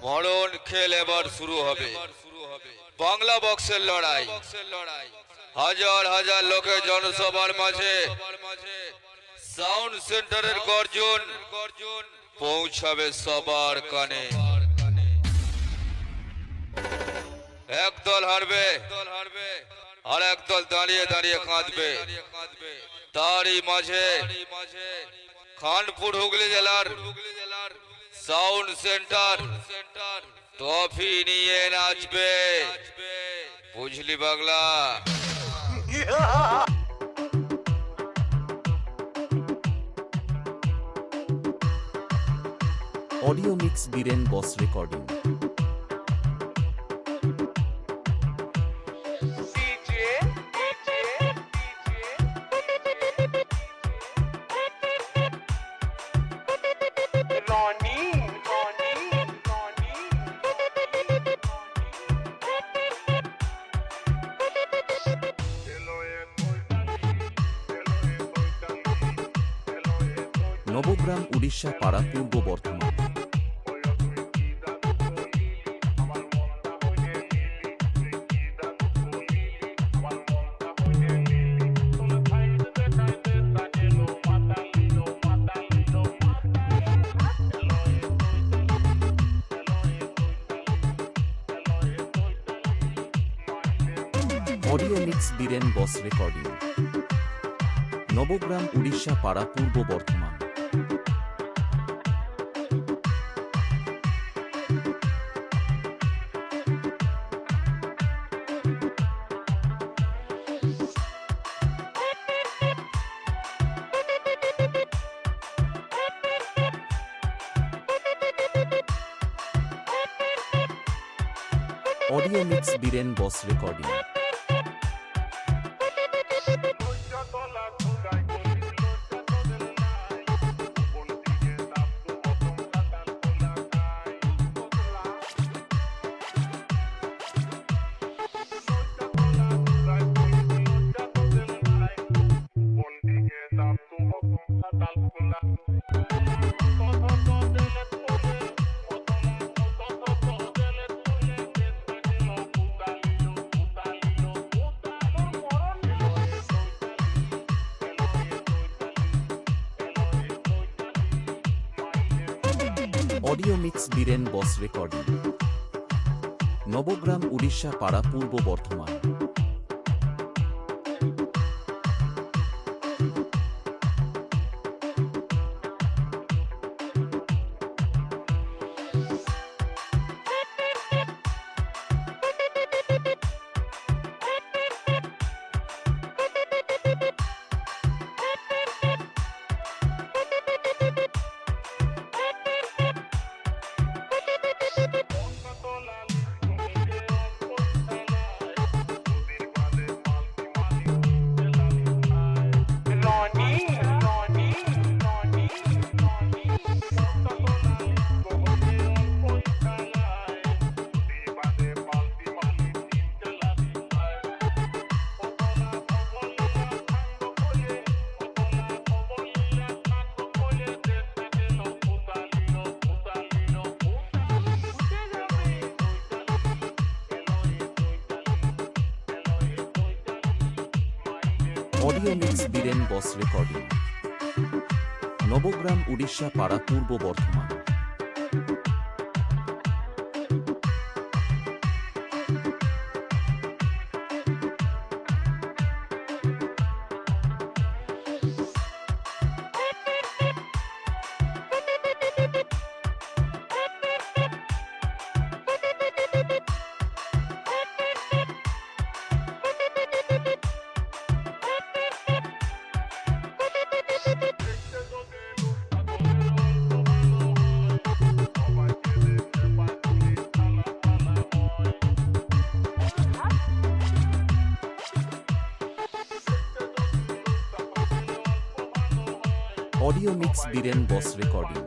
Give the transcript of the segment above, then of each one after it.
মরণ খেল এবার শুরু হবে। বাংলা বক্সের লড়াই। হাজার হাজার লোকের জনসভার মাঝে সাউন্ড সেন্টারের গর্জন পৌঁছাবে সবার কানে। একদল হারবে আর একদল দাঁড়িয়ে দাঁড়িয়ে কাঁদবে। তারই মাঝে খানপুর হুগলি জেলার সাউন্ড সেন্টার ট্রফি নিয়ে নাচবে। বুঝলি পাগলা? অডিও মিক্স বীরেন বস রেকর্ডিং। নবগ্রাম উড়িষ্যা পাড়া পূর্ব বর্ধমান। অডিও মিক্স বীরেন বস রেকর্ডিং। নবগ্রাম উড়িষ্যা পাড়া পূর্ব বর্ধমান। অডিও মিক্স বীরেন বস রেকর্ডিং। অডিও মিক্স বীরেন বস রেকর্ডিং। নবগ্রাম উড়িষ্যা পাড়া পূর্ব বর্ধমান। অডিও মিক্স বীরেন বস রেকর্ডিং। নবগ্রাম উড়িষ্যা পাড়া পূর্ব বর্ধমান। অডিও মিক্স বীরেন বস রেকর্ডিং।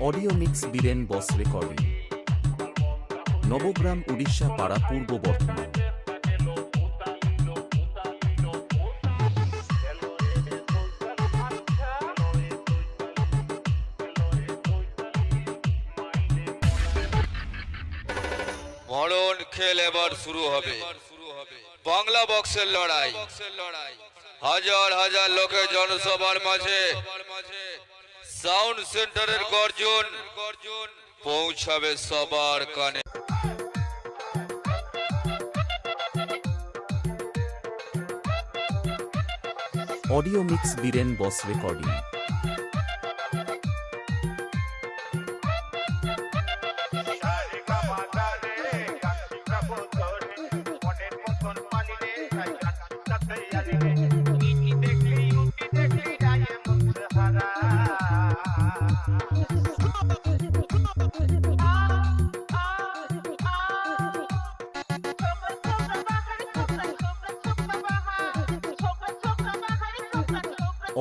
অডিও মিক্স বীরেন বস রেকর্ডিং নবগ্রাম উড়িষ্যা পাড়া পূর্ব বর্ধমান। মরণ খেল এবার শুরু হবে। বাংলা বক্সের লড়াই। হাজার হাজার লোকের জনসভার মাঝে সাউন্ড সেন্টারের গর্জন পৌঁছাবে সবার কানে। অডিও মিক্স বীরেন বস রেকর্ডিং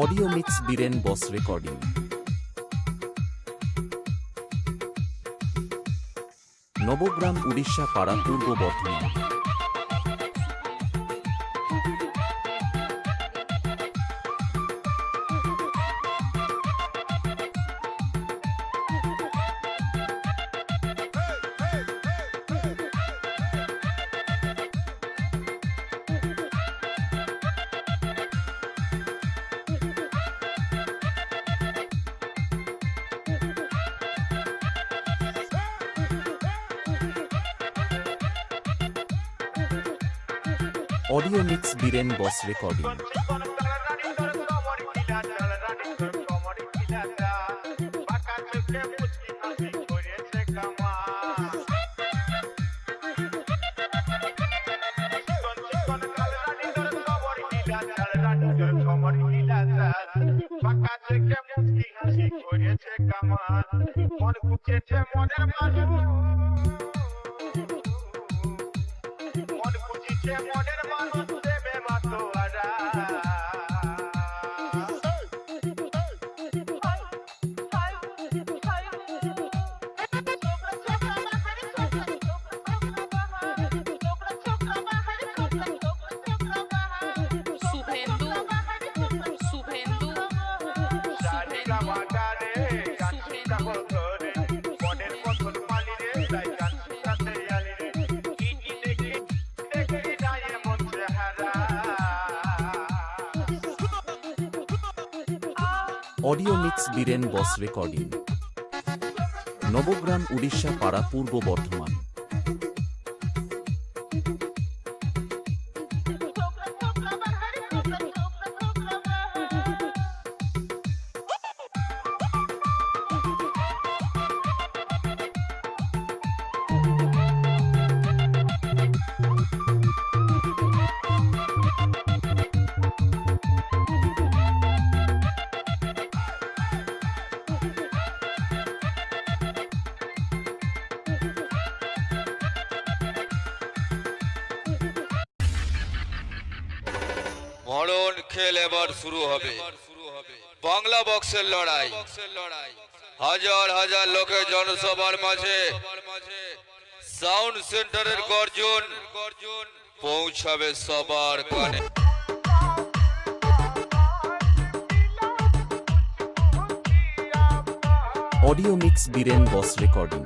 অডিও মিক্স বীরেন বস রেকর্ডিং নবগ্রাম উড়িষ্যা পাড়া পূর্ব বর্ধমান। অডিও মিক্স বীরেন বস রেকর্ডিং অডিও মিক্স বীরেন বস রেকর্ডিং নবগ্রাম উড়িষ্যা পাড়া পূর্ব বর্ধমান। মরণ খেল এবার শুরু হবে। বাংলা বক্সের লড়াই। হাজার হাজার লোকের জনসভার মাঝে সাউন্ড সেন্টারের গর্জন পৌঁছাবে সবার কানে। অডিও মিক্স বীরেন বস রেকর্ডিং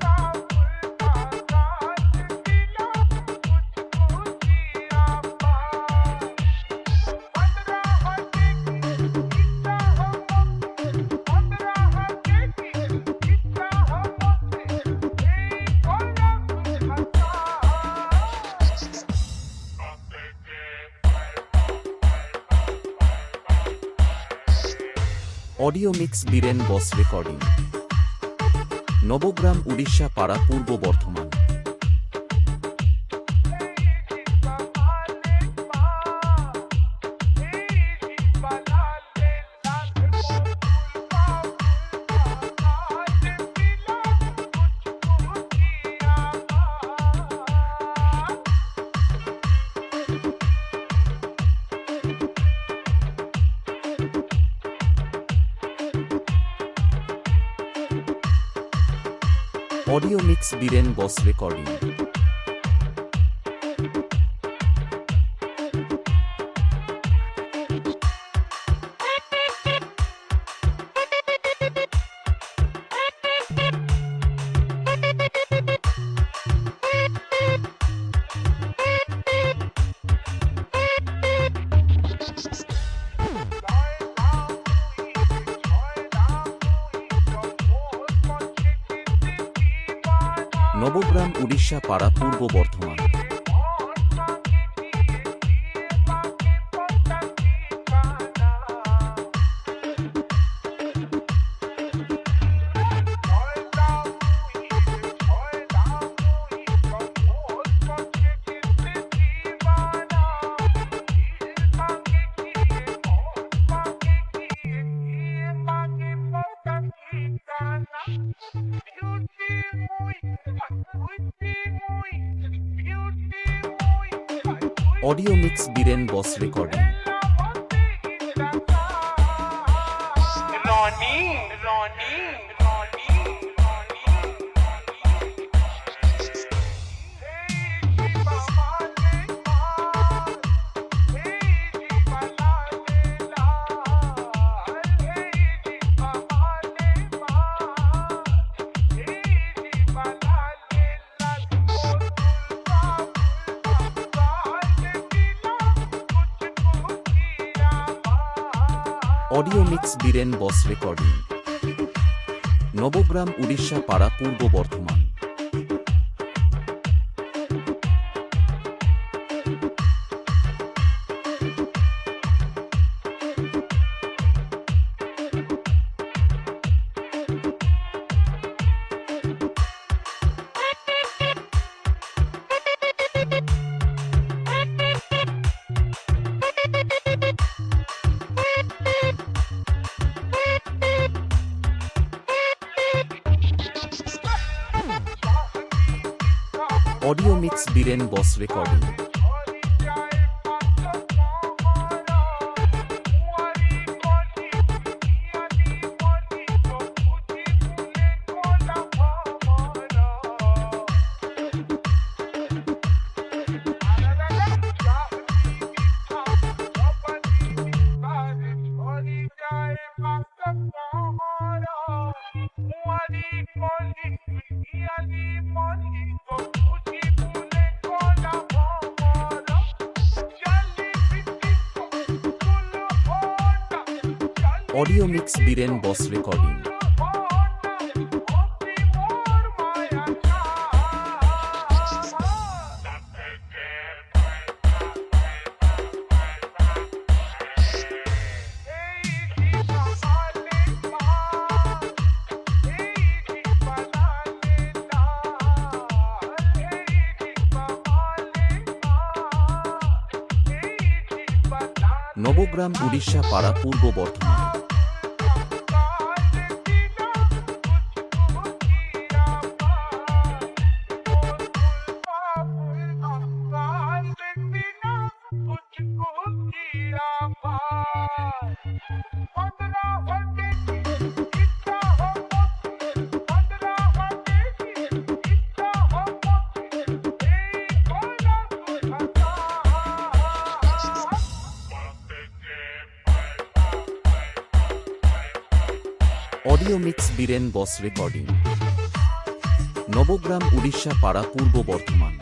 অডিও মিক্স বীরেন বস রেকর্ডিং নবগ্রাম উড়িষ্যা পাড়া পূর্ব বর্ধমান। অডিও মিক্স বীরেন বস রেকর্ডিং। নবগ্রাম উড়িষ্যা পাড়া পূর্ব বর্ধমান। অডিও মিক্স বীরেন বস রেকর্ডিং। অডিও মিক্স বীরেন বস রেকর্ডিং। নবগ্রাম উড়িষ্যা পাড়া পূর্ব বর্ধমান। অডিও মিক্স বীরেন বস রেকর্ডিং। অডিও মিক্স বীরেন বস রেকর্ডিং। নবগ্রাম উড়িষ্যা পাড়া পূর্ব বর্ধমান। অডিও মিক্স বীরেন বস রেকর্ডিং। নবগ্রাম উড়িষ্যা পাড়া পূর্ব বর্ধমান।